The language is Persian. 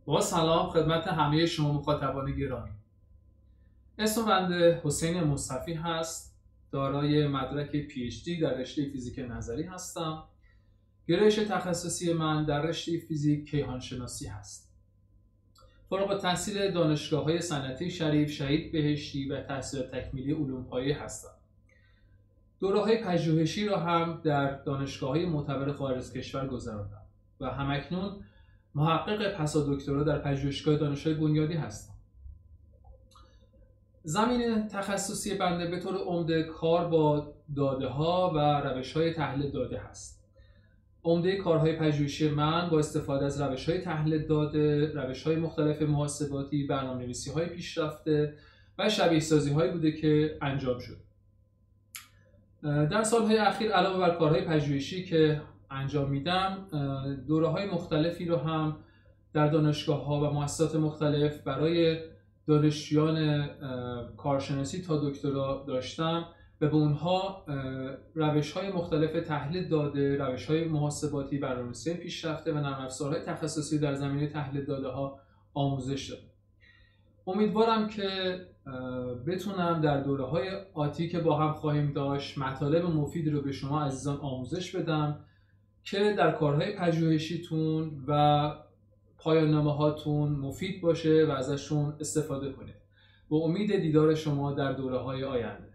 با سلام خدمت همه شما مخاطبان گرامی. اسم بنده حسین مصطفی هست. دارای مدرک PhD در رشته فیزیک نظری هستم. گرایش تخصصی من در رشته فیزیک کیهانشناسی هست. فارغ التحصیل دانشگاه‌های صنعتی شریف، شهید بهشتی و تحصیل تکمیلی علوم پایه هستم. دوره‌های پژوهشی را هم در دانشگاه‌های معتبر خارج از کشور گذراندم و همکنون محقق پسادکترا در پژوهشگاه دانشگاه بنیادی هستم. زمین تخصصی بنده به طور عمده کار با داده‌ها و روش‌های تحلیل داده هست. عمده کارهای پژوهشی من با استفاده از روش‌های تحلیل داده، روش‌های مختلف محاسباتی، برنامه‌نویسی‌های پیشرفته و شبیه‌سازی‌هایی بوده که انجام شد. در سالهای اخیر علاوه بر کارهای پژوهشی که انجام میدم، دوره‌های مختلفی رو هم در دانشگاه‌ها و مؤسسات مختلف برای دانشجویان کارشناسی تا دکترا داشتم و به اونها روش‌های مختلف تحلیل داده، روش‌های محاسباتی، برنامه‌نویسی پیشرفته و نرم افزارهای تخصصی در زمینه تحلیل داده‌ها آموزش دادم. امیدوارم که بتونم در دوره‌های آتی که با هم خواهیم داشت مطالب مفیدی رو به شما عزیزان آموزش بدم که در کارهای پژوهشیتون و پایان نامه‌هاتون مفید باشه و ازشون استفاده کنید. با امید دیدار شما در دوره‌های آینده.